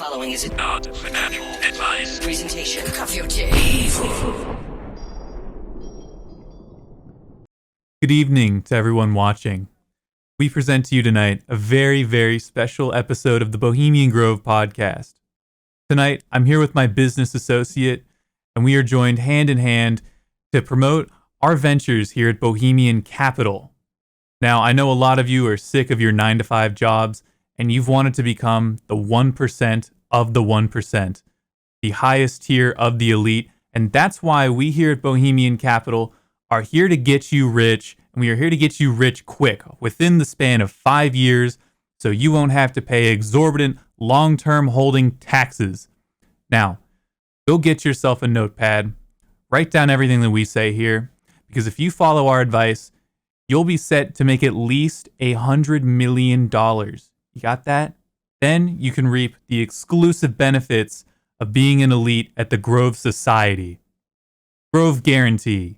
following is not financial advice. Presentation of your day. Good evening to everyone watching. We present to you tonight a very, very special episode of the Bohemian Grove podcast. Tonight, I'm here with my business associate, and we are joined hand in hand to promote our ventures here at Bohemian Capital. Now, I know a lot of you are sick of your 9-to-5 jobs, and you've wanted to become the 1% of the 1%, the highest tier of the elite, and that's why we here at Bohemian Capital are here to get you rich, and we are here to get you rich quick, within the span of 5 years, so you won't have to pay exorbitant long-term holding taxes. Now, go get yourself a notepad, write down everything that we say here, because if you follow our advice, you'll be set to make at least $100 million. You got that? Then you can reap the exclusive benefits of being an elite at the Grove Society. Grove Guarantee.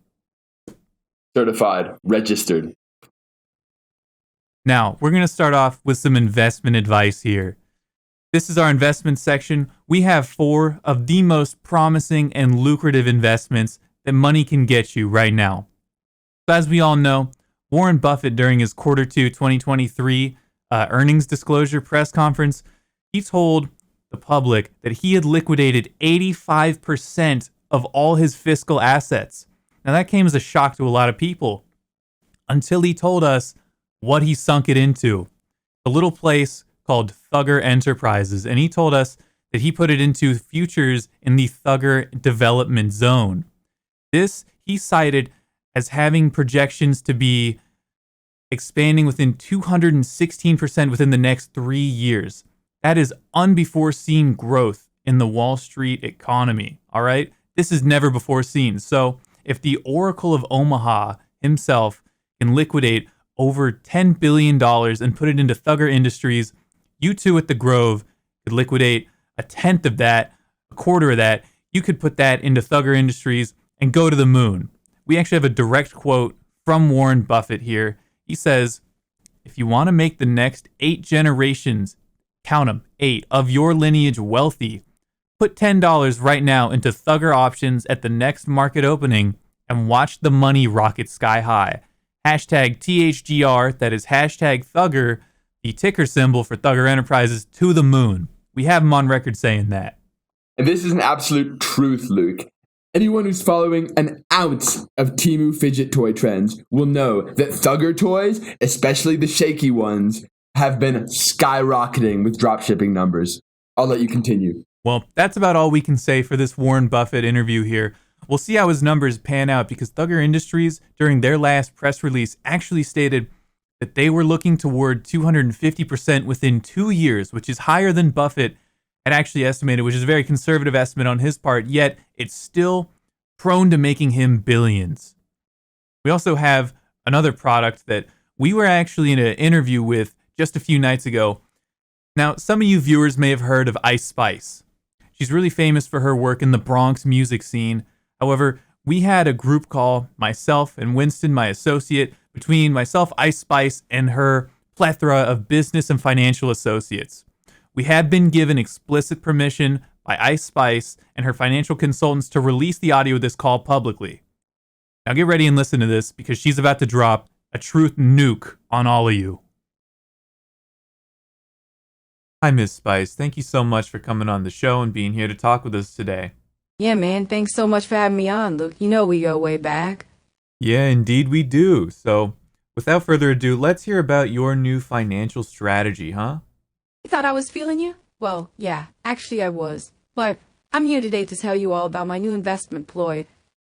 Certified, registered. Now, we're going to start off with some investment advice here. This is our investment section. We have 4 of the most promising and lucrative investments that money can get you right now. So as we all know, Warren Buffett, during his Q2 2023 earnings disclosure press conference, he told the public that he had liquidated 85% of all his fiscal assets. Now that came as a shock to a lot of people until he told us what he sunk it into. A little place called Thugger Enterprises. And he told us that he put it into futures in the Thugger Development Zone. This he cited as having projections to be expanding within 216% within the next 3 years. That is unbefore-seen growth in the Wall Street economy, all right? This is never before seen. So if the Oracle of Omaha himself can liquidate over $10 billion and put it into Thugger Industries, you two at the Grove could liquidate a tenth of that, a quarter of that. You could put that into Thugger Industries and go to the moon. We actually have a direct quote from Warren Buffett here. He says, if you want to make the next 8 generations, count them, 8, of your lineage wealthy, put $10 right now into Thugger options at the next market opening and watch the money rocket sky high. Hashtag THGR, that is hashtag Thugger, the ticker symbol for Thugger Enterprises, to the moon. We have him on record saying that. And this is an absolute truth, Luke. Anyone who's following an ounce of Temu fidget toy trends will know that Thugger toys, especially the shaky ones, have been skyrocketing with dropshipping numbers. I'll let you continue. Well, that's about all we can say for this Warren Buffett interview here. We'll see how his numbers pan out because Thugger Industries, during their last press release, actually stated that they were looking toward 250% within 2 years, which is higher than Buffett had actually estimated, which is a very conservative estimate on his part, yet it's still prone to making him billions. We also have another product that we were actually in an interview with just a few nights ago. Now, some of you viewers may have heard of Ice Spice. She's really famous for her work in the Bronx music scene. However, we had a group call, myself and Winston, my associate, between myself, Ice Spice, and her plethora of business and financial associates. We had been given explicit permission by Ice Spice and her financial consultants to release the audio of this call publicly. Now get ready and listen to this because she's about to drop a truth nuke on all of you. Hi, Miss Spice. Thank you so much for coming on the show and being here to talk with us today. Yeah, man. Thanks so much for having me on, Luke. You know we go way back. Yeah, indeed we do. So, without further ado, let's hear about your new financial strategy, huh? You thought I was feeling you? Well, yeah, actually I was. But I'm here today to tell you all about my new investment ploy.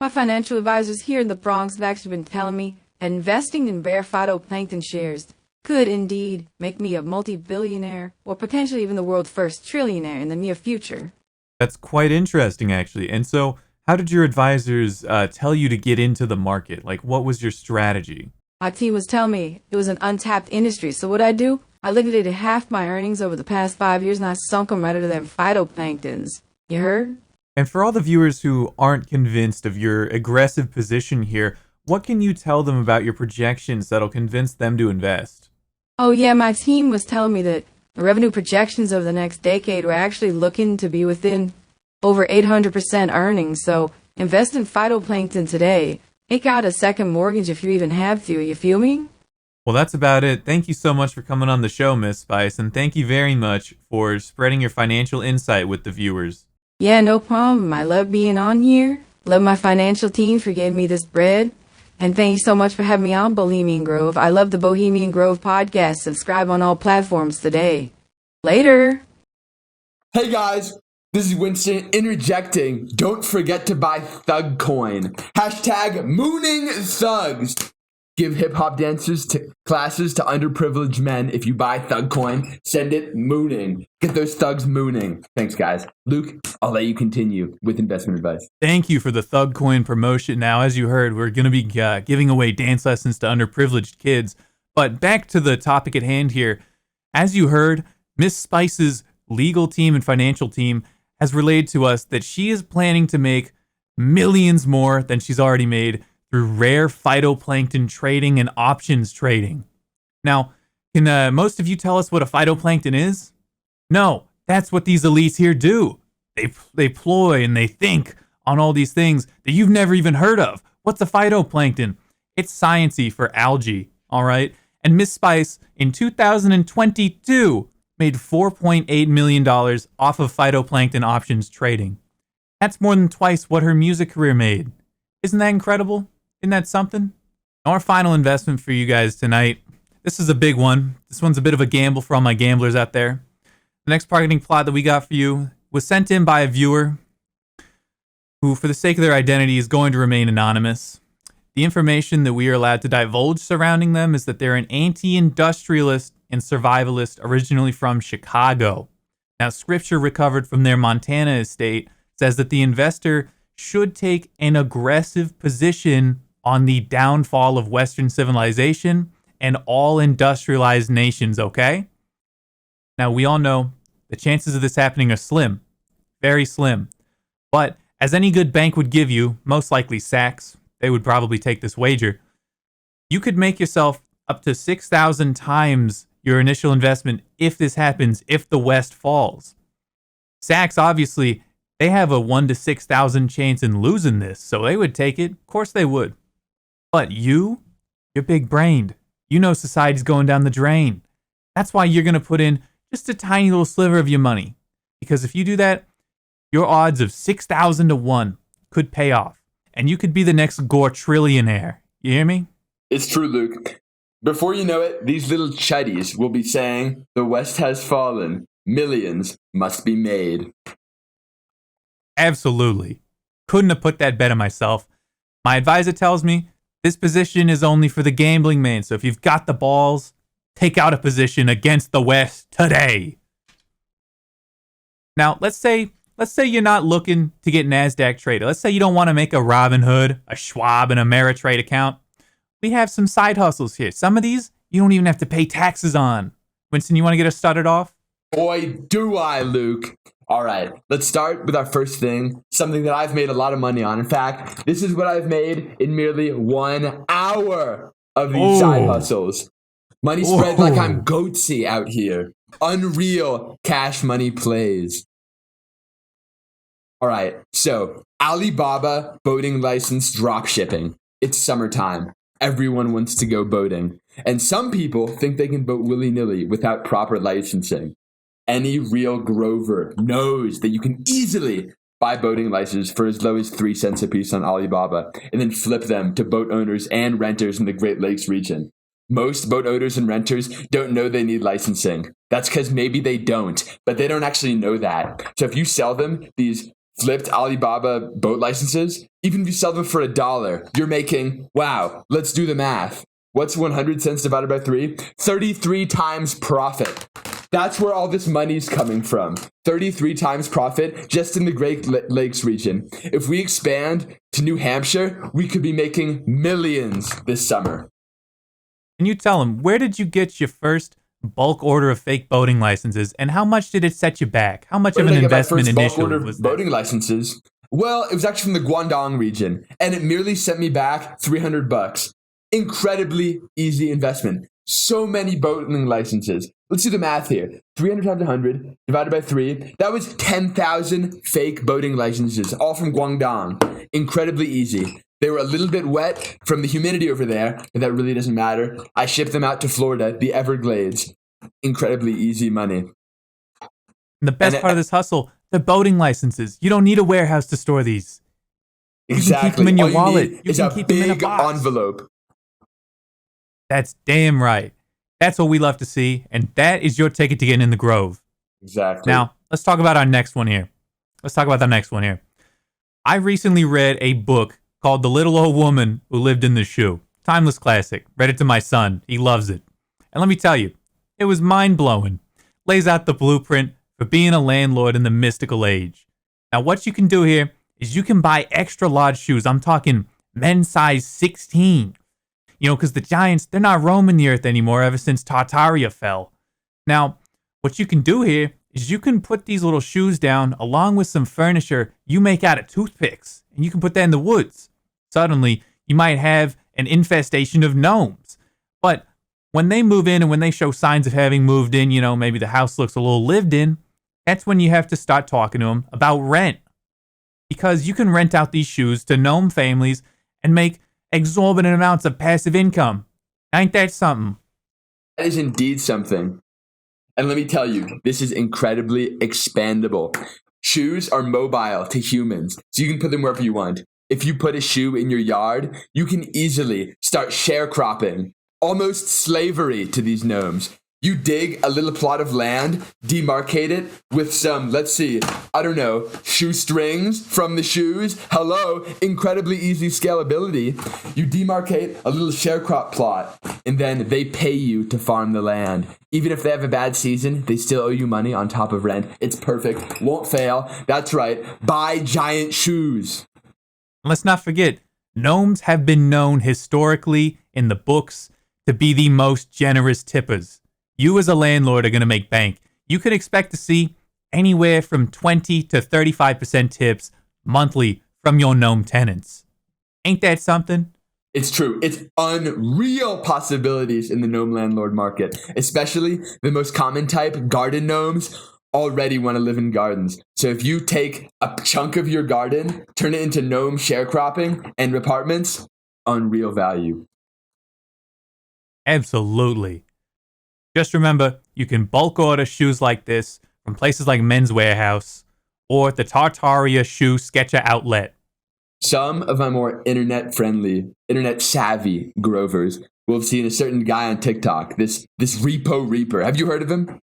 My financial advisors here in the Bronx have actually been telling me that investing in rare phytoplankton shares could indeed make me a multi-billionaire or potentially even the world's first trillionaire in the near future. That's quite interesting, actually. And so, how did your advisors tell you to get into the market? Like, what was your strategy? My team was telling me it was an untapped industry, so what I do? I liquidated half my earnings over the past 5 years and I sunk them right into them phytoplanktons. You heard? And for all the viewers who aren't convinced of your aggressive position here, what can you tell them about your projections that'll convince them to invest? Oh yeah, my team was telling me that The revenue projections over the next decade were actually looking to be within over 800% earnings, so invest in phytoplankton today. Take out a second mortgage if you even have to, you feel me? Well, that's about it. Thank you so much for coming on the show, Miss Spice, and thank you very much for spreading your financial insight with the viewers. Yeah, no problem. I love being on here. Love my financial team for giving me this bread. And thank you so much for having me on Bohemian Grove. I love the Bohemian Grove podcast. Subscribe on all platforms today. Later. Hey guys, this is Winston interjecting. Don't forget to buy Thug Coin. Hashtag mooning thugs. Give hip-hop dancers to classes to underprivileged men. If you buy Thug Coin, send it mooning. Get those thugs mooning. Thanks, guys. Luke, I'll let you continue with investment advice. Thank you for the Thug Coin promotion. Now, as you heard, we're going to be giving away dance lessons to underprivileged kids. But back to the topic at hand here. As you heard, Miss Spice's legal team and financial team has relayed to us that she is planning to make millions more than she's already made through rare phytoplankton trading and options trading. Now, can most of you tell us what a phytoplankton is? No, that's what these elites here do. They ploy and they think on all these things that you've never even heard of. What's a phytoplankton? It's sciencey for algae, all right? And Miss Spice, in 2022, made $4.8 million off of phytoplankton options trading. That's more than twice what her music career made. Isn't that incredible? Isn't that something? Our final investment for you guys tonight. This is a big one. This one's a bit of a gamble for all my gamblers out there. The next marketing plot that we got for you was sent in by a viewer who, for the sake of their identity, is going to remain anonymous. The information that we are allowed to divulge surrounding them is that they're an anti-industrialist and survivalist originally from Chicago. Now, scripture recovered from their Montana estate says that the investor should take an aggressive position on the downfall of Western civilization and all industrialized nations, okay? Now, we all know the chances of this happening are slim, very slim. But as any good bank would give you, most likely Saks, they would probably take this wager, you could make yourself up to 6,000 times your initial investment if this happens, if the West falls. Saks, obviously, they have a 1 to 6,000 chance in losing this, so they would take it. Of course they would. But you're big-brained. You know society's going down the drain. That's why you're going to put in just a tiny little sliver of your money. Because if you do that, your odds of 6,000 to 1 could pay off. And you could be the next Gortrillionaire. You hear me? It's true, Luke. Before you know it, these little chuddies will be saying, the West has fallen. Millions must be made. Absolutely. Couldn't have put that better myself. My advisor tells me this position is only for the gambling man. So if you've got the balls, take out a position against the West today. Now, let's say you're not looking to get NASDAQ traded. Let's say you don't want to make a Robinhood, a Schwab, and a Ameritrade account. We have some side hustles here. Some of these, you don't even have to pay taxes on. Winston, you want to get us started off? Boy, do I, Luke. All right, let's start with our first thing, something that I've made a lot of money on. In fact, this is what I've made in merely 1 hour of these side hustles. Money spread like I'm goatsy out here. Unreal cash money plays. All right, so Alibaba boating license dropshipping. It's summertime. Everyone wants to go boating. And some people think they can boat willy-nilly without proper licensing. Any real Grover knows that you can easily buy boating licenses for as low as 3 cents a piece on Alibaba and then flip them to boat owners and renters in the Great Lakes region. Most boat owners and renters don't know they need licensing. That's because maybe they don't, but they don't actually know that. So if you sell them these flipped Alibaba boat licenses, even if you sell them for $1, you're making, wow, let's do the math. What's 100 cents divided by 3? 33 times profit. That's where all this money's coming from. 33 times profit just in the Great Lakes region. If we expand to New Hampshire, we could be making millions this summer. Can you tell them, where did you get your first bulk order of fake boating licenses, and how much did it set you back? How much of an investment initially was that? Boating licenses? Well, it was actually from the Guangdong region, and it merely sent me back $300. Incredibly easy investment. So many boating licenses. Let's do the math here. 300 times 100 divided by 3. That was 10,000 fake boating licenses, all from Guangdong. Incredibly easy. They were a little bit wet from the humidity over there, but that really doesn't matter. I shipped them out to Florida, the Everglades. Incredibly easy money. And the best part of this hustle, the boating licenses. You don't need a warehouse to store these. Exactly. You can keep them in your wallet. You can keep them in a box. Envelope. That's damn right. That's what we love to see, and that is your ticket to getting in the Grove. Exactly. Now, let's talk about our next one here. I recently read a book called The Little Old Woman Who Lived in the Shoe. Timeless classic. Read it to my son. He loves it. And let me tell you, it was mind-blowing. Lays out the blueprint for being a landlord in the mystical age. Now, what you can do here is you can buy extra large shoes. I'm talking men's size 16. You know, because the giants, they're not roaming the earth anymore ever since Tartaria fell. Now, what you can do here is you can put these little shoes down along with some furniture you make out of toothpicks, and you can put that in the woods. Suddenly, you might have an infestation of gnomes. But when they move in and when they show signs of having moved in, you know, maybe the house looks a little lived in, that's when you have to start talking to them about rent. Because you can rent out these shoes to gnome families and make exorbitant amounts of passive income. Ain't that something? That is indeed something. And let me tell you, this is incredibly expandable. Shoes are mobile to humans, so you can put them wherever you want. If you put a shoe in your yard, you can easily start sharecropping, almost slavery to these gnomes. You dig a little plot of land, demarcate it with some, let's see, I don't know, shoestrings from the shoes. Hello, incredibly easy scalability. You demarcate a little sharecrop plot, and then they pay you to farm the land. Even if they have a bad season, they still owe you money on top of rent. It's perfect. Won't fail. That's right. Buy giant shoes. Let's not forget, gnomes have been known historically in the books to be the most generous tippers. You as a landlord are going to make bank. You could expect to see anywhere from 20 to 35% tips monthly from your gnome tenants. Ain't that something? It's true. It's unreal possibilities in the gnome landlord market, especially the most common type, garden gnomes, already want to live in gardens. So if you take a chunk of your garden, turn it into gnome sharecropping and apartments, unreal value. Absolutely. Just remember, you can bulk order shoes like this from places like Men's Warehouse or the Tartaria Shoe Sketcher Outlet. Some of my more internet-friendly, internet-savvy grovers will have seen a certain guy on TikTok, this Repo Reaper. Have you heard of him?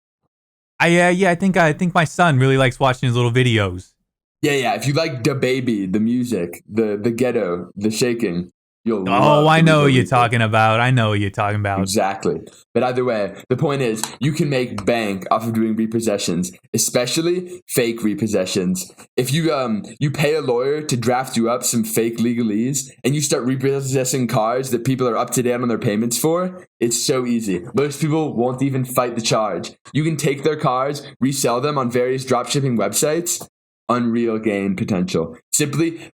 I think my son really likes watching his little videos. Yeah. If you like Da Baby, the music, the ghetto, the shaking, you'll Oh, I know what you're Reaper. talking about. I know what you're talking about. Exactly. But either way, the point is, you can make bank off of doing repossessions, especially fake repossessions. If you pay a lawyer to draft you up some fake legalese and you start repossessing cars that people are up to date on their payments for, it's so easy. Most people won't even fight the charge. You can take their cars, resell them on various dropshipping websites. Unreal gain potential. Simply,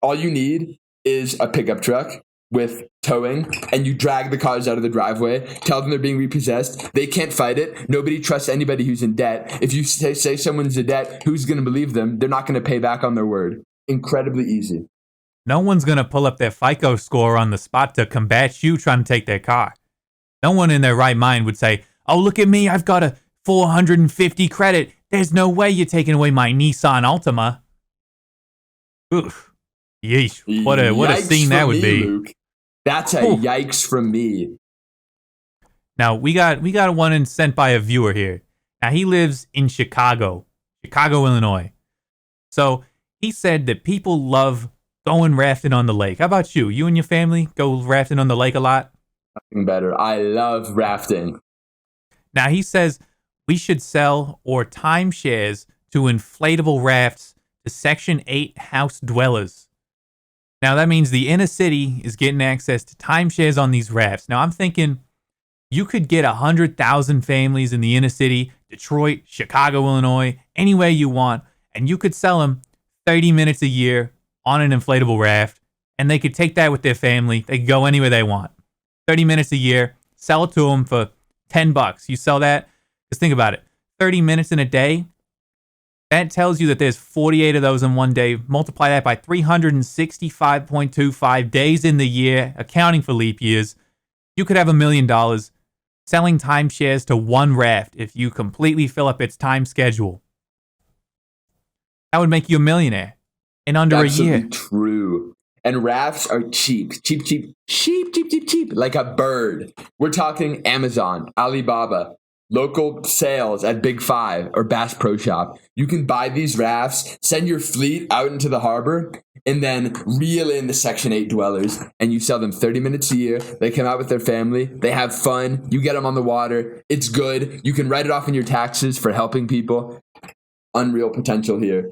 all you need is a pickup truck with towing, and you drag the cars out of the driveway, tell them they're being repossessed. They can't fight it. Nobody trusts anybody who's in debt. If you say someone's in debt, who's going to believe them? They're not going to pay back on their word. Incredibly easy. No one's going to pull up their FICO score on the spot to combat you trying to take their car. No one in their right mind would say, oh, look at me, I've got a 450 credit. There's no way you're taking away my Nissan Altima. Oof. Yeesh, what a scene that would be. Luke. That's a yikes from me. Now, we got one sent by a viewer here. Now, he lives in Chicago, Illinois. So, he said that people love going rafting on the lake. How about you? You and your family go rafting on the lake a lot? Nothing better. I love rafting. Now, he says we should sell or timeshares to inflatable rafts to Section 8 house dwellers. Now, that means the inner city is getting access to timeshares on these rafts. Now, I'm thinking you could get 100,000 families in the inner city, Detroit, Chicago, Illinois, anywhere you want, and you could sell them 30 minutes a year on an inflatable raft, and they could take that with their family. They could go anywhere they want. 30 minutes a year, Sell it to them for $10. You sell that. Just think about it. 30 minutes in a day. That tells you that there's 48 of those in one day. Multiply that by 365.25 days in the year, accounting for leap years. You could have $1 million selling timeshares to one raft if you completely fill up its time schedule. That would make you a millionaire in under a year. Absolutely true. And rafts are cheap, like a bird. We're talking Amazon, Alibaba, local sales at Big Five or Bass Pro Shop. You can buy these rafts, send your fleet out into the harbor, and then reel in the Section 8 dwellers, and you sell them 30 minutes a year. They come out with their family. They have fun. You get them on the water. It's good. You can write it off in your taxes for helping people. Unreal potential here.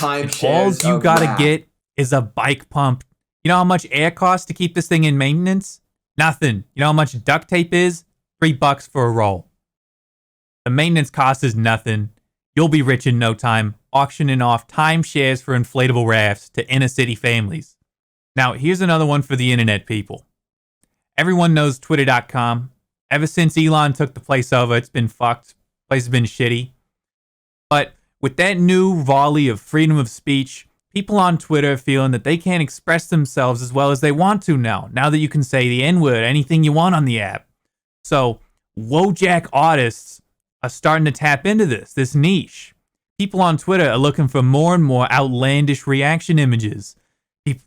All you gotta get is a bike pump. You know how much air costs to keep this thing in maintenance? Nothing. You know how much duct tape is? $3 for a roll. The maintenance cost is nothing. You'll be rich in no time, auctioning off timeshares for inflatable rafts to inner city families. Now, here's another one for the internet people. Everyone knows Twitter.com. Ever since Elon took the place over, it's been fucked. The place has been shitty. But with that new volley of freedom of speech, people on Twitter are feeling that they can't express themselves as well as they want to now that you can say the N-word, anything you want on the app. So, wojak artists are starting to tap into this niche. People on Twitter are looking for more and more outlandish reaction images.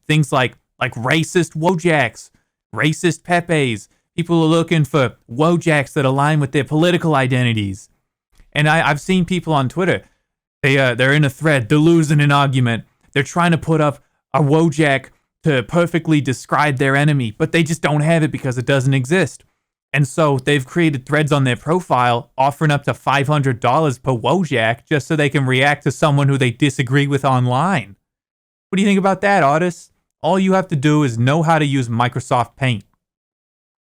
Things like racist wojaks, racist pepes. People are looking for wojaks that align with their political identities. And I've seen people on Twitter, they're in a thread, they're losing an argument, they're trying to put up a wojak to perfectly describe their enemy, but they just don't have it because it doesn't exist. And so they've created threads on their profile offering up to $500 per wojak just so they can react to someone who they disagree with online. What do you think about that, artists? All you have to do is know how to use Microsoft Paint.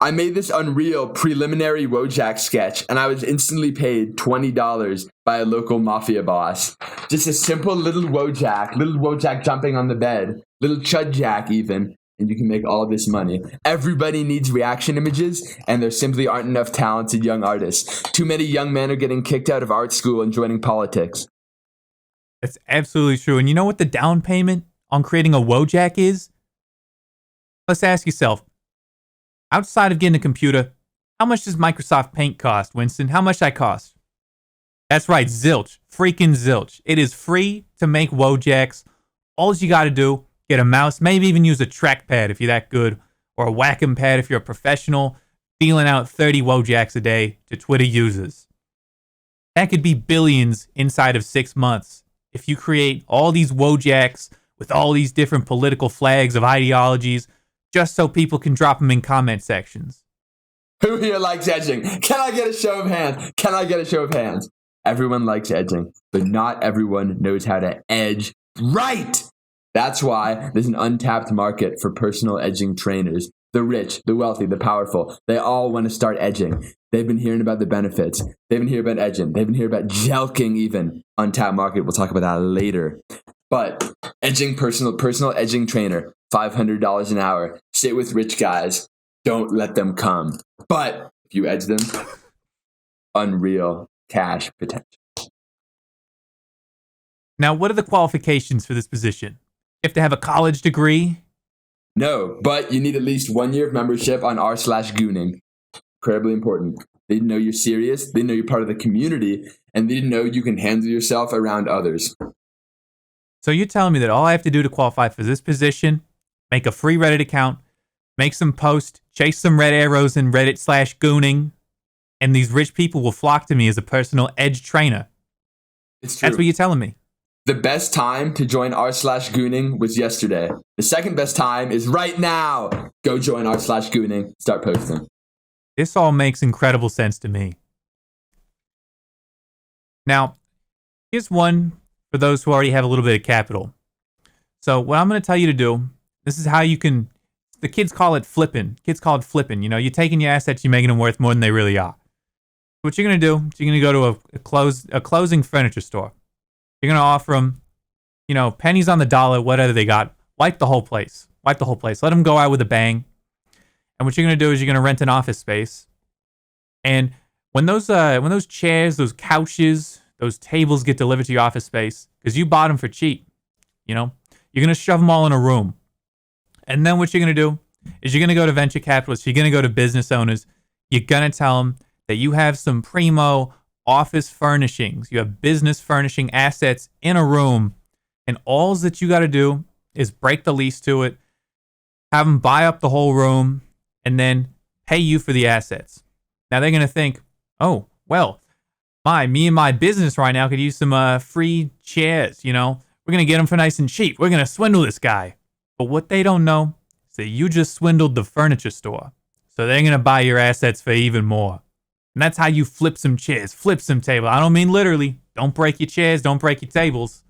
I made this unreal preliminary wojak sketch, and I was instantly paid $20 by a local mafia boss. Just a simple little wojak jumping on the bed, little chud jack even, and you can make all this money. Everybody needs reaction images, and there simply aren't enough talented young artists. Too many young men are getting kicked out of art school and joining politics. That's absolutely true. And you know what the down payment on creating a wojak is? Let's ask yourself, outside of getting a computer, how much does Microsoft Paint cost, Winston? How much that cost? That's right, zilch. Freaking zilch. It is free to make wojaks. All you got to do, get a mouse, maybe even use a trackpad if you're that good, or a whacking pad if you're a professional, dealing out 30 wojaks a day to Twitter users. That could be billions inside of 6 months if you create all these wojaks with all these different political flags of ideologies just so people can drop them in comment sections. Who here likes edging? Can I get a show of hands? Everyone likes edging, but not everyone knows how to edge right. That's why there's an untapped market for personal edging trainers. The rich, the wealthy, the powerful, they all want to start edging. They've been hearing about the benefits. They've been hearing about edging. They've been hearing about jelking even. Untapped market, we'll talk about that later. But edging, personal edging trainer, $500 an hour. Sit with rich guys. Don't let them come. But if you edge them, unreal cash potential. Now, what are the qualifications for this position? You have to have a college degree? No, but you need at least 1 year of membership on r/gooning. Incredibly important. They know you're serious, they know you're part of the community, and they know you can handle yourself around others. So you're telling me that all I have to do to qualify for this position, make a free Reddit account, make some posts, chase some red arrows in Reddit/gooning, and these rich people will flock to me as a personal edge trainer. It's true. That's what you're telling me. The best time to join r/gooning was yesterday. The second best time is right now. Go join r/gooning. Start posting. This all makes incredible sense to me. Now, here's one for those who already have a little bit of capital. So what I'm going to tell you to do, this is how you can, the kids call it flipping. Kids call it flipping. You know, you're taking your assets, you're making them worth more than they really are. What you're going to do, you're going to go to a closing furniture store. You're going to offer them, you know, pennies on the dollar, whatever they got. Wipe the whole place. Let them go out with a bang. And what you're going to do is you're going to rent an office space. And when those chairs, those couches, those tables get delivered to your office space, because you bought them for cheap, you're going to shove them all in a room. And then what you're going to do is you're going to go to venture capitalists, you're going to go to business owners, you're going to tell them that you have some primo office furnishings, you have business furnishing assets in a room, and all that you got to do is break the lease to it, have them buy up the whole room, and then pay you for the assets. Now they're going to think, oh, well, me and my business right now could use some free chairs, We're going to get them for nice and cheap. We're going to swindle this guy. But what they don't know is that you just swindled the furniture store. So they're going to buy your assets for even more. And that's how you flip some chairs, flip some tables. I don't mean literally. Don't break your chairs, don't break your tables.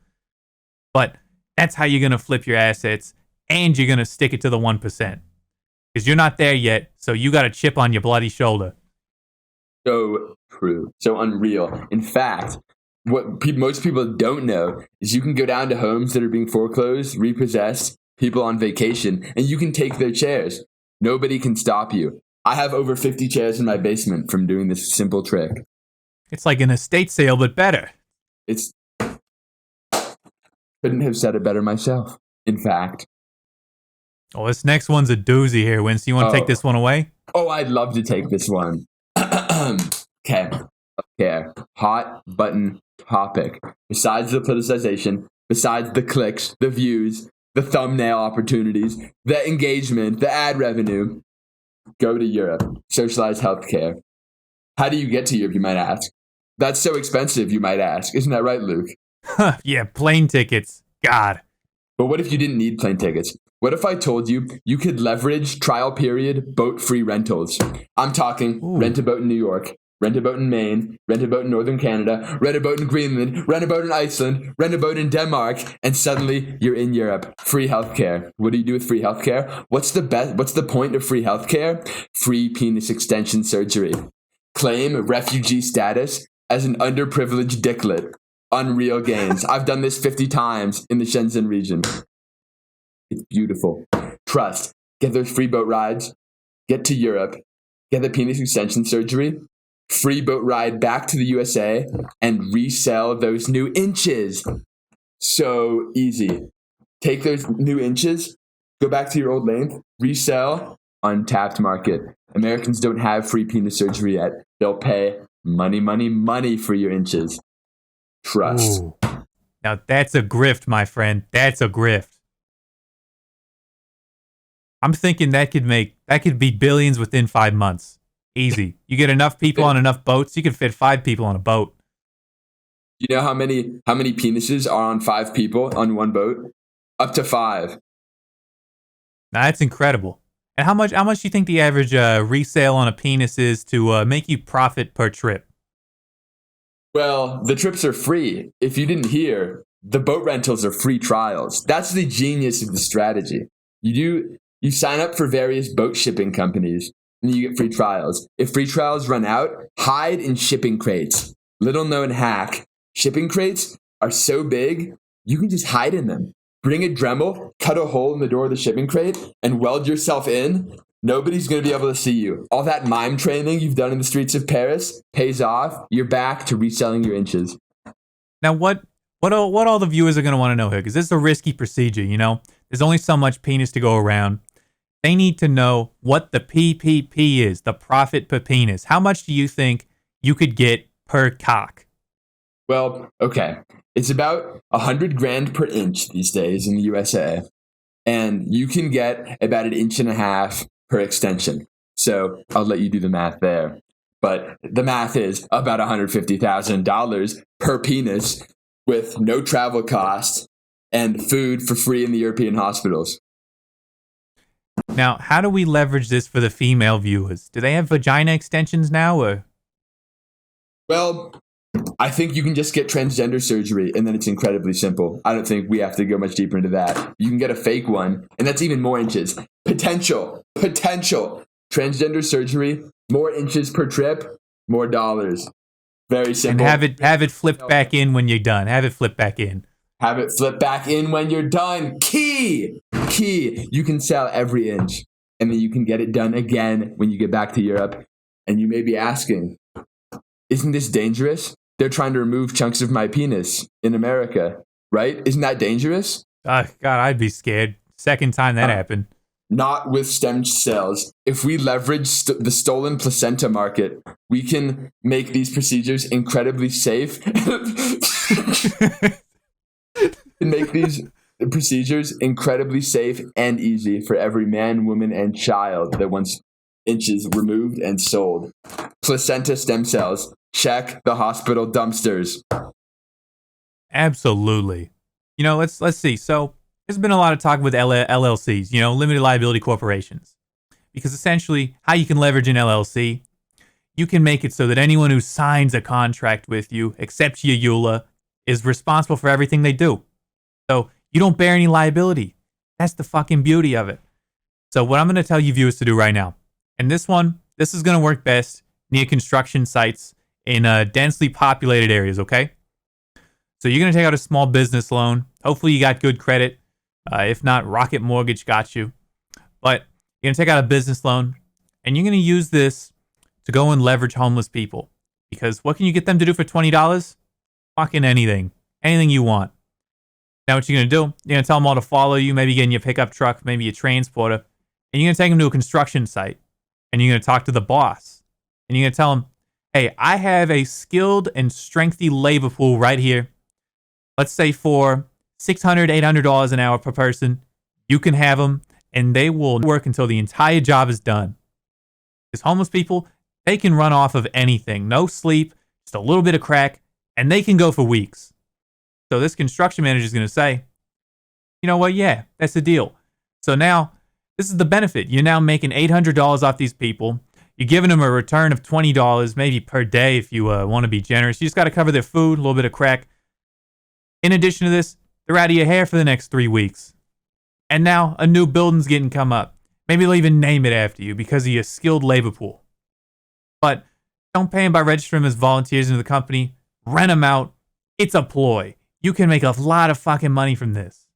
But that's how you're going to flip your assets, and you're going to stick it to the 1%. Because you're not there yet, so you got a chip on your bloody shoulder. So true. So unreal. In fact, what most people don't know is you can go down to homes that are being foreclosed, repossessed, people on vacation, and you can take their chairs. Nobody can stop you. I have over 50 chairs in my basement from doing this simple trick. It's like an estate sale, but better. Couldn't have said it better myself, in fact. Oh, this next one's a doozy here, Winston. You want to take this one away? Oh, I'd love to take this one. Okay. Hot button topic. Besides the politicization, besides the clicks, the views, the thumbnail opportunities, the engagement, the ad revenue, go to Europe. Socialized healthcare. How do you get to Europe, you might ask? That's so expensive, you might ask. Isn't that right, Luke? Yeah, plane tickets. God. But what if you didn't need plane tickets? What if I told you you could leverage trial period boat-free rentals? I'm talking rent a boat in New York, rent a boat in Maine, rent a boat in Northern Canada, rent a boat in Greenland, rent a boat in Iceland, rent a boat in Denmark, and suddenly you're in Europe. Free healthcare. What do you do with free healthcare? What's the point of free healthcare? Free penis extension surgery. Claim refugee status as an underprivileged dicklet. Unreal gains. I've done this 50 times in the Shenzhen region. It's beautiful. Trust. Get those free boat rides. Get to Europe. Get the penis extension surgery. Free boat ride back to the USA and resell those new inches. So easy. Take those new inches, go back to your old length, resell, untapped market. Americans don't have free penis surgery yet. They'll pay money for your inches. Trust. Ooh. Now that's a grift, my friend. That's a grift. I'm thinking that could be billions within 5 months. Easy. You get enough people on enough boats, you can fit 5 people on a boat. You know how many penises are on 5 people on one boat? Up to 5. Now that's incredible. And how much do you think the average resale on a penis is to make you profit per trip? Well, the trips are free. If you didn't hear, the boat rentals are free trials. That's the genius of the strategy. You sign up for various boat shipping companies, and you get free trials. If free trials run out, hide in shipping crates. Little known hack. Shipping crates are so big, you can just hide in them. Bring a Dremel, cut a hole in the door of the shipping crate, and weld yourself in. Nobody's going to be able to see you. All that mime training you've done in the streets of Paris pays off. You're back to reselling your inches. Now, what all the viewers are going to want to know here, because this is a risky procedure, There's only so much penis to go around. They need to know what the PPP is, the profit per penis. How much do you think you could get per cock? Well, okay. It's about 100 grand per inch these days in the USA. And you can get about 1.5 inches per extension. So I'll let you do the math there. But the math is about $150,000 per penis with no travel costs and food for free in the European hospitals. Now, how do we leverage this for the female viewers? Do they have vagina extensions now, or? Well, I think you can just get transgender surgery, and then it's incredibly simple. I don't think we have to go much deeper into that. You can get a fake one, and that's even more inches. Potential. Transgender surgery, more inches per trip, more dollars. Very simple. And have it flipped back in when you're done. Have it flipped back in. Have it flip back in when you're done. Key. You can sell every inch, and then you can get it done again when you get back to Europe. And you may be asking, isn't this dangerous? They're trying to remove chunks of my penis in America, right? Isn't that dangerous? God, I'd be scared. Second time that happened. Not with stem cells. If we leverage the stolen placenta market, we can make these procedures incredibly safe. Make these procedures incredibly safe and easy for every man, woman, and child that wants inches removed and sold. Placenta stem cells. Check the hospital dumpsters. Absolutely. You know, let's see. So there's been a lot of talk with LLCs, you know, limited liability corporations. Because essentially, how you can leverage an LLC, you can make it so that anyone who signs a contract with you, except your EULA, is responsible for everything they do. So you don't bear any liability. That's the fucking beauty of it. So what I'm going to tell you viewers to do right now, and this is going to work best near construction sites in densely populated areas, okay? So you're going to take out a small business loan. Hopefully you got good credit. If not, Rocket Mortgage got you. But you're going to take out a business loan, and you're going to use this to go and leverage homeless people. Because what can you get them to do for $20? Fucking anything. Anything you want. Now what you're going to do, you're going to tell them all to follow you, maybe get in your pickup truck, maybe your transporter, and you're going to take them to a construction site, and you're going to talk to the boss. And you're going to tell them, hey, I have a skilled and strengthy labor pool right here. Let's say for $600, $800 an hour per person, you can have them, and they will work until the entire job is done. Because homeless people, they can run off of anything. No sleep, just a little bit of crack, and they can go for weeks. So this construction manager is going to say, you know what, yeah, that's the deal. So now, this is the benefit. You're now making $800 off these people. You're giving them a return of $20, maybe per day if you want to be generous. You just got to cover their food, a little bit of crack. In addition to this, they're out of your hair for the next 3 weeks. And now a new building's getting come up. Maybe they'll even name it after you because of your skilled labor pool. But don't pay them by registering them as volunteers into the company. Rent them out. It's a ploy. You can make a lot of fucking money from this.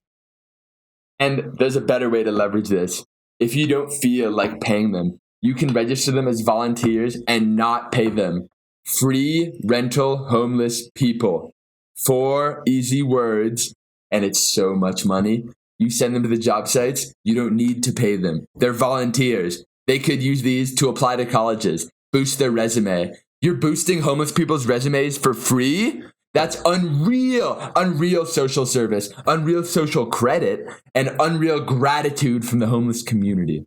And there's a better way to leverage this. If you don't feel like paying them, you can register them as volunteers and not pay them. Free rental homeless people. 4 easy words, and it's so much money. You send them to the job sites, you don't need to pay them. They're volunteers. They could use these to apply to colleges, boost their resume. You're boosting homeless people's resumes for free? That's unreal. Unreal social service, unreal social credit, and unreal gratitude from the homeless community.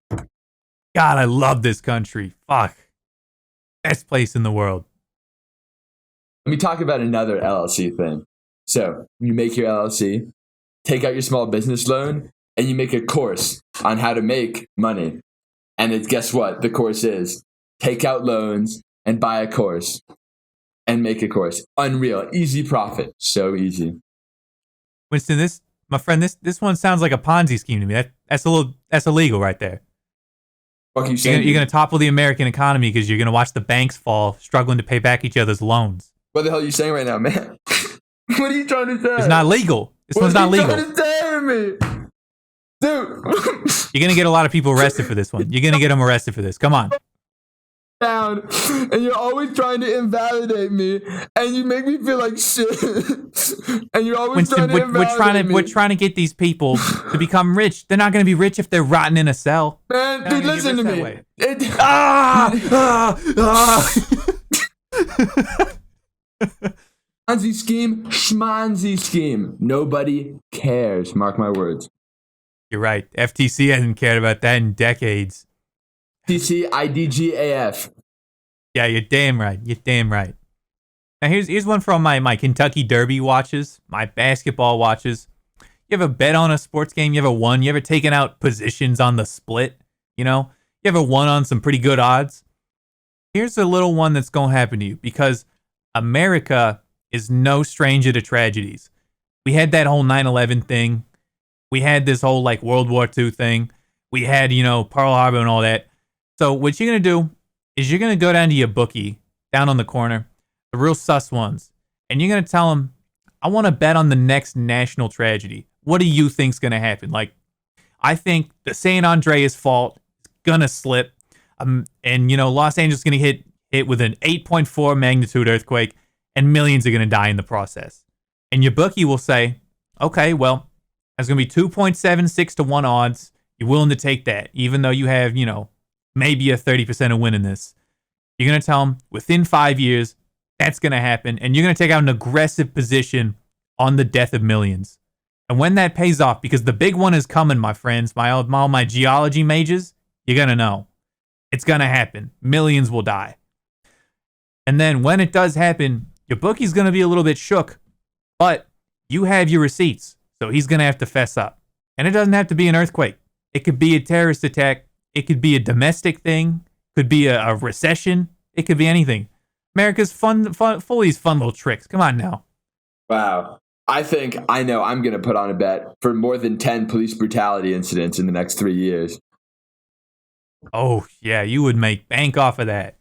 God, I love this country. Fuck. Best place in the world. Let me talk about another LLC thing. So you make your LLC, take out your small business loan, and you make a course on how to make money. And guess what? The course is take out loans and buy a course and make a course. Unreal. Easy profit. So easy. Winston, my friend, this one sounds like a Ponzi scheme to me. That's illegal right there. What are you saying? You're going to topple the American economy because you're going to watch the banks fall, struggling to pay back each other's lones. What the hell are you saying right now, man? What are you trying to say? It's not legal. This one's not legal. What are you trying to say to me? Dude. You're going to get a lot of people arrested for this one. You're going to get them arrested for this. Come on. Down, and you're always trying to invalidate me, and you make me feel like shit. And you're always Winston, trying to invalidate me. We're trying to get these people to become rich. They're not going to be rich if they're rotting in a cell. Man, dude, listen to me. Ponzi scheme, schmanzi scheme. Nobody cares. Mark my words. You're right. FTC hasn't cared about that in decades. FTC, IDGAF. Yeah, you're damn right. You're damn right. Now here's one from my Kentucky Derby watches, my basketball watches. You ever bet on a sports game? You ever won? You ever taken out positions on the split? You know? You ever won on some pretty good odds? Here's a little one that's going to happen to you because America is no stranger to tragedies. We had that whole 9/11 thing. We had this whole like World War II thing. We had, Pearl Harbor and all that. So what you're going to do is you're going to go down to your bookie down on the corner, the real sus ones, and you're going to tell them, I want to bet on the next national tragedy. What do you think's going to happen? Like, I think the San Andreas fault is going to slip. And, Los Angeles is going to hit with an 8.4 magnitude earthquake, and millions are going to die in the process. And your bookie will say, okay, well, there's going to be 2.76 to 1 odds. You're willing to take that, even though you have, maybe a 30% of win in this. You're going to tell them within 5 years, that's going to happen, and you're going to take out an aggressive position on the death of millions. And when that pays off, because the big one is coming, my friends, all my geology majors, you're going to know. It's going to happen. Millions will die. And then when it does happen, your bookie's going to be a little bit shook, but you have your receipts, so he's going to have to fess up. And it doesn't have to be an earthquake. It could be a terrorist attack. It could be a domestic thing. Could be a recession. It could be anything. America's full of these fun little tricks. Come on now. Wow. I think I know I'm going to put on a bet for more than 10 police brutality incidents in the next 3 years. Oh, yeah, you would make bank off of that.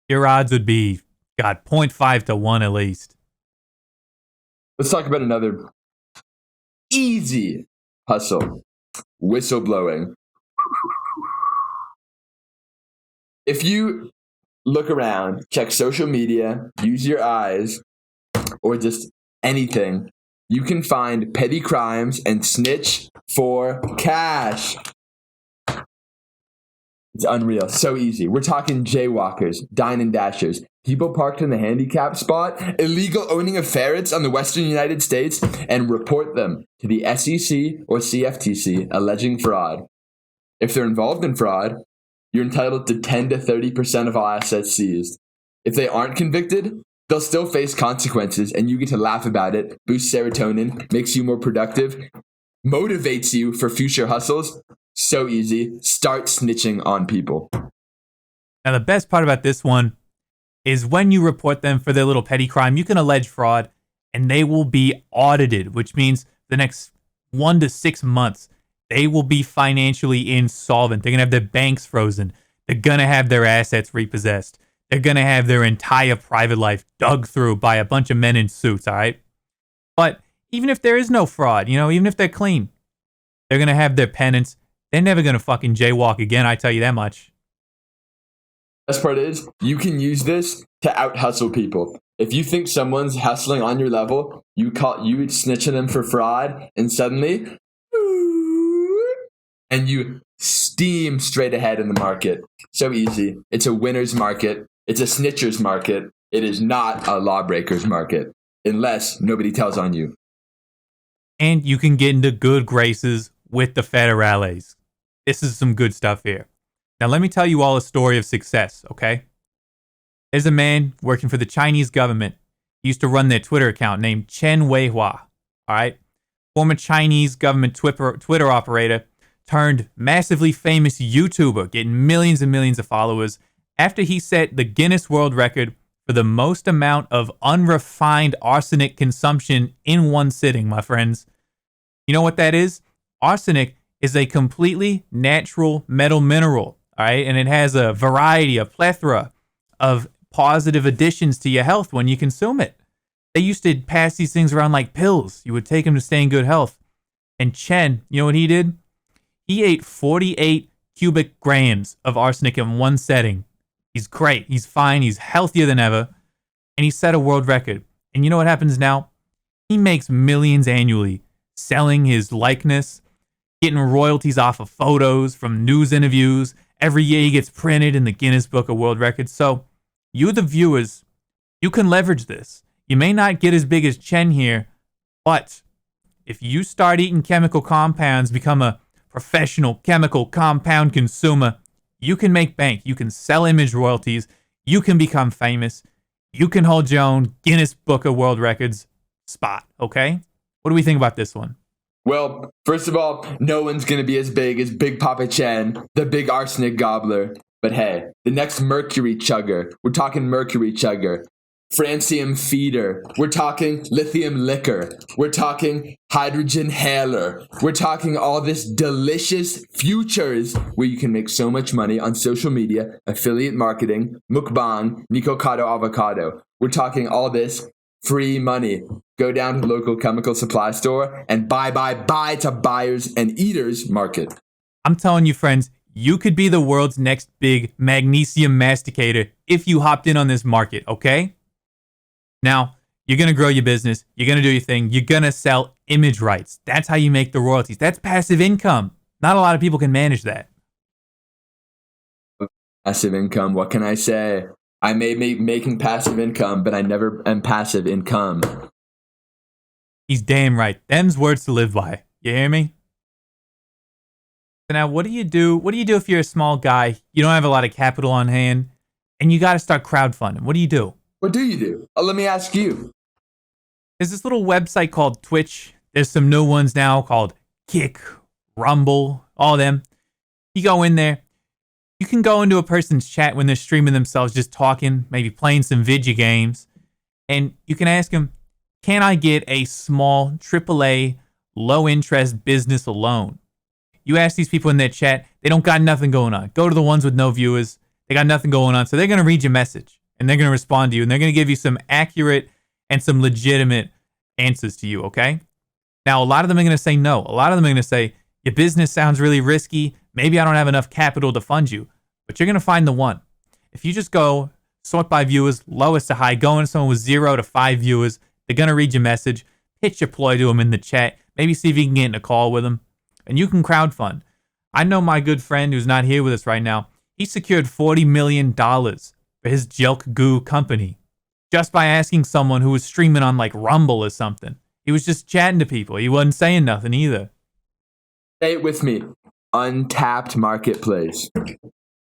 Your odds would be, 0.5 to 1 at least. Let's talk about another easy hustle. Whistleblowing. If you look around, check social media, use your eyes, or just anything, you can find petty crimes and snitch for cash. It's unreal. So easy. We're talking jaywalkers, dine and dashers, people parked in the handicap spot, illegal owning of ferrets on the western United States, and report them to the SEC or CFTC alleging fraud. If they're involved in fraud, you're entitled to 10 to 30% of all assets seized. If they aren't convicted, they'll still face consequences, and you get to laugh about it, boosts serotonin, makes you more productive, motivates you for future hustles. So easy. Start snitching on people. Now, the best part about this one is when you report them for their little petty crime, you can allege fraud, and they will be audited, which means the next 1 to 6 months, they will be financially insolvent. They're going to have their banks frozen. They're going to have their assets repossessed. They're going to have their entire private life dug through by a bunch of men in suits, all right? But even if there is no fraud, even if they're clean, they're going to have their penance. They're never going to fucking jaywalk again, I tell you that much. Best part is, you can use this to out-hustle people. If you think someone's hustling on your level, you snitching them for fraud, and suddenly, and you steam straight ahead in the market. So easy. It's a winner's market. It's a snitcher's market. It is not a lawbreaker's market, unless nobody tells on you. And you can get into good graces with the federales. This is some good stuff here. Now, let me tell you all a story of success, okay? There's a man working for the Chinese government. He used to run their Twitter account named Chen Weihua, all right? Former Chinese government Twitter operator turned massively famous YouTuber, getting millions and millions of followers after he set the Guinness World Record for the most amount of unrefined arsenic consumption in one sitting, my friends. You know what that is? Arsenic is a completely natural metal mineral, all right? And it has a plethora of positive additions to your health when you consume it. They used to pass these things around like pills. You would take them to stay in good health. And Chen, you know what he did? He ate 48 cubic grams of arsenic in one setting. He's great. He's fine. He's healthier than ever. And he set a world record. And you know what happens now? He makes millions annually selling his likeness, getting royalties off of photos from news interviews. Every year he gets printed in the Guinness Book of World Records. So you, the viewers, you can leverage this. You may not get as big as Chen here, but if you start eating chemical compounds, become a professional chemical compound consumer, you can make bank. You can sell image royalties. You can become famous. You can hold your own Guinness Book of World Records spot, okay? What do we think about this one? Well, first of all, no one's going to be as big as Big Papa Chen, the big arsenic gobbler. But hey, the next mercury chugger, we're talking mercury chugger, francium feeder, we're talking lithium liquor, we're talking hydrogen hailer, we're talking all this delicious futures where you can make so much money on social media, affiliate marketing, mukbang, nikocado avocado. We're talking all this free money. Go down to the local chemical supply store and buy to buyers and eaters market. I'm telling you, friends, you could be the world's next big magnesium masticator if you hopped in on this market, okay? Now, you're going to grow your business. You're going to do your thing. You're going to sell image rights. That's how you make the royalties. That's passive income. Not a lot of people can manage that. Passive income, what can I say? I may be making passive income, but I never am passive income. He's damn right. Them's words to live by. You hear me? So now, what do you do? What do you do if you're a small guy, you don't have a lot of capital on hand, and you got to start crowdfunding? What do you do? What do you do? Let me ask you. There's this little website called Twitch. There's some new ones now called Kick, Rumble, all of them. You go in there. You can go into a person's chat when they're streaming themselves, just talking, maybe playing some video games, and you can ask them, can I get a small AAA low-interest business loan? You ask these people in their chat, they don't got nothing going on. Go to the ones with no viewers. They got nothing going on, so they're going to read your message, and they're going to respond to you, and they're going to give you some accurate and some legitimate answers to you, okay? Now, a lot of them are going to say no. A lot of them are going to say, your business sounds really risky. Maybe I don't have enough capital to fund you. But you're going to find the one. If you just go, sort by viewers, lowest to high, go into someone with 0 to 5 viewers, they're going to read your message, pitch your ploy to them in the chat, maybe see if you can get in a call with them, and you can crowdfund. I know my good friend who's not here with us right now, he secured $40 million for his Jelk Goo company just by asking someone who was streaming on like Rumble or something. He was just chatting to people. He wasn't saying nothing either. Say it with me. Untapped marketplace.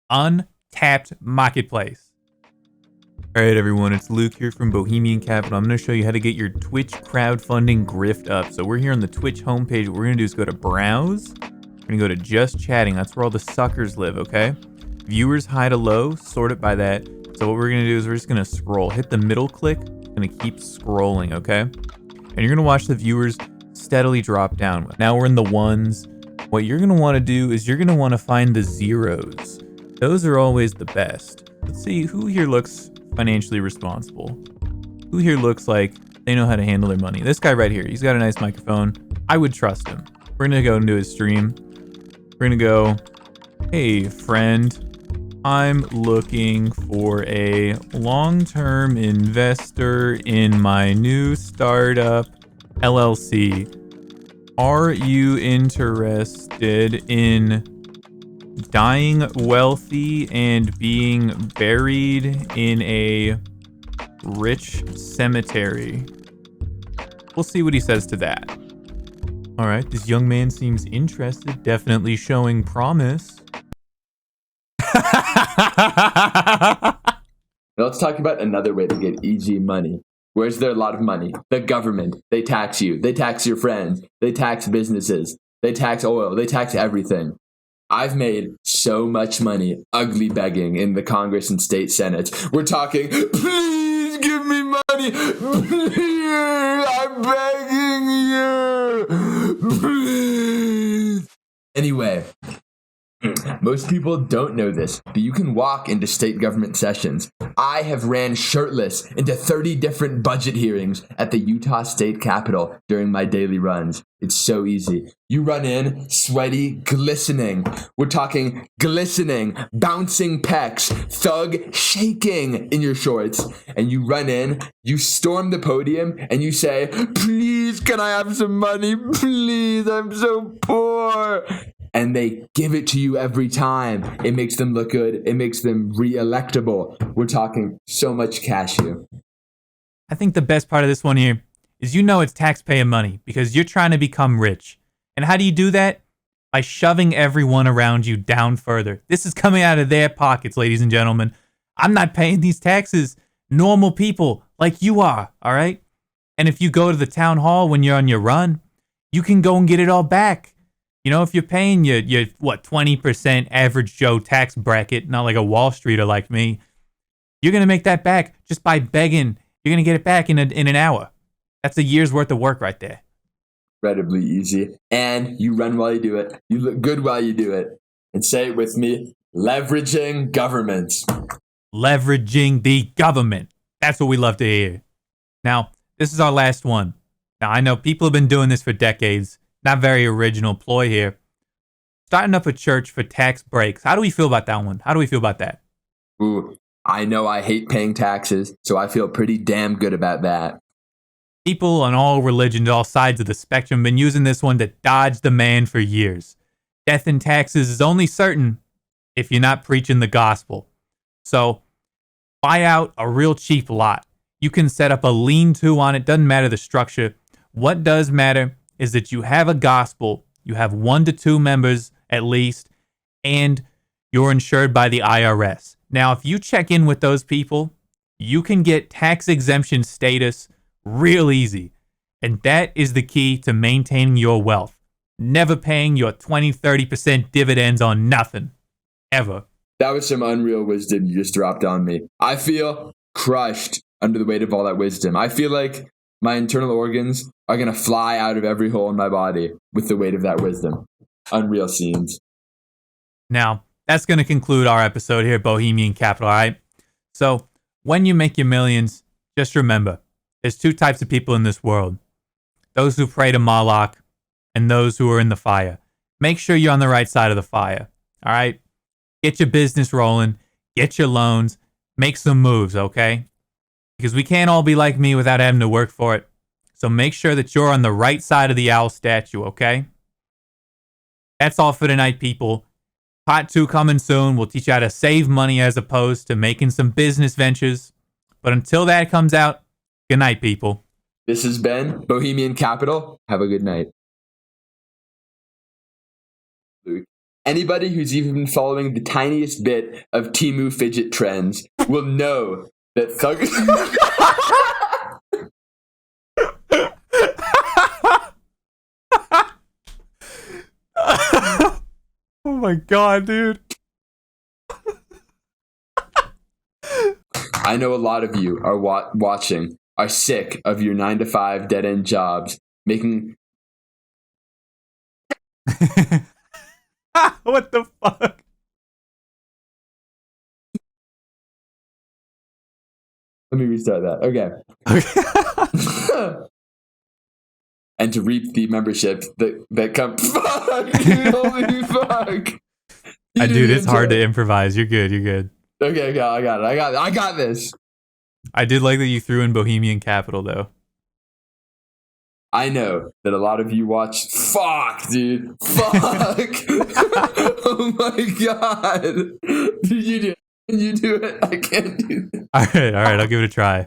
Untapped marketplace. All right, everyone, it's Luke here from Bohemian Capital. I'm going to show you how to get your Twitch crowdfunding grift up. So we're here on the Twitch homepage. What we're going to do is go to Browse. We're going to go to Just Chatting. That's where all the suckers live, okay? Viewers high to low, sort it by that. So what we're going to do is we're just going to scroll. Hit the middle click. Going to keep scrolling, okay? And you're going to watch the viewers steadily drop down. Now we're in the ones. What you're going to want to do is you're going to want to find the zeros. Those are always the best. Let's see who here looks financially responsible. Who here looks like they know how to handle their money. This guy right here, he's got a nice microphone. I would trust him. We're going to go into his stream. We're going to go, hey, friend, I'm looking for a long-term investor in my new startup LLC. Are you interested in dying wealthy and being buried in a rich cemetery? We'll see what he says to that. All right, this young man seems interested, definitely showing promise. Let's talk about another way to get easy money. Where's there a lot of money? The government. They tax you. They tax your friends. They tax businesses. They tax oil. They tax everything. I've made so much money ugly begging in the Congress and state senates. We're talking, please give me money. Please, I'm begging you. Please. Anyway, most people don't know this, but you can walk into state government sessions. I have ran shirtless into 30 different budget hearings at the Utah State Capitol during my daily runs. It's so easy. You run in, sweaty, glistening. We're talking glistening, bouncing pecs, thug shaking in your shorts. And you run in, you storm the podium, and you say, please, can I have some money? Please, I'm so poor. And they give it to you every time. It makes them look good. It makes them re-electable. We're talking so much cash here. I think the best part of this one here is you know it's taxpayer money because you're trying to become rich. And how do you do that? By shoving everyone around you down further. This is coming out of their pockets, ladies and gentlemen. I'm not paying these taxes. Normal people like you are, all right? And if you go to the town hall when you're on your run, you can go and get it all back. You know, if you're paying your 20% average Joe tax bracket, not like a Wall Streeter like me, you're going to make that back just by begging. You're going to get it back in an hour. That's a year's worth of work right there. Incredibly easy. And you run while you do it. You look good while you do it. And say it with me, leveraging governments. Leveraging the government. That's what we love to hear. Now, this is our last one. Now, I know people have been doing this for decades. Not very original ploy here. starting up a church for tax breaks. How do we feel about that one? How do we feel about that? Ooh, I know I hate paying taxes, so I feel pretty damn good about that. People on all religions, all sides of the spectrum, have been using this one to dodge the man for years. Death and taxes is only certain if you're not preaching the gospel. So, buy out a real cheap lot. You can set up a lean-to on it, doesn't matter the structure. What does matter is that you have a gospel, you have 1 to 2 members at least, and you're insured by the IRS. Now, if you check in with those people, you can get tax exemption status real easy. And that is the key to maintaining your wealth. Never paying your 20-30% dividends on nothing. Ever. That was some unreal wisdom you just dropped on me. I feel crushed under the weight of all that wisdom. I feel like my internal organs are going to fly out of every hole in my body with the weight of that wisdom. Unreal scenes. Now, that's going to conclude our episode here at Bohemian Capital, all right? So, when you make your millions, just remember, there's 2 types of people in this world. Those who pray to Moloch and those who are in the fire. Make sure you're on the right side of the fire, all right? Get your business rolling, get your loans, make some moves, okay? Because we can't all be like me without having to work for it. So make sure that you're on the right side of the owl statue, okay? That's all for tonight, people. Part 2 coming soon. We'll teach you how to save money as opposed to making some business ventures. But until that comes out, good night, people. This has been Bohemian Capital. Have a good night. Anybody who's even been following the tiniest bit of Temu fidget trends will know that Thugger... Oh my god, dude. I know a lot of you are watching, are sick of your 9-to-5 dead-end jobs, making... What the fuck? Let me restart that. Okay. And to reap the memberships that come... Fuck! Dude, holy fuck! Dude, it's hard to improvise. You're good. Okay, I got it. I got this. I did like that you threw in Bohemian Capital, though. I know that a lot of you watch. Fuck, dude. Fuck. Oh my god. Did you do it? I can't do it. All right. I'll give it a try.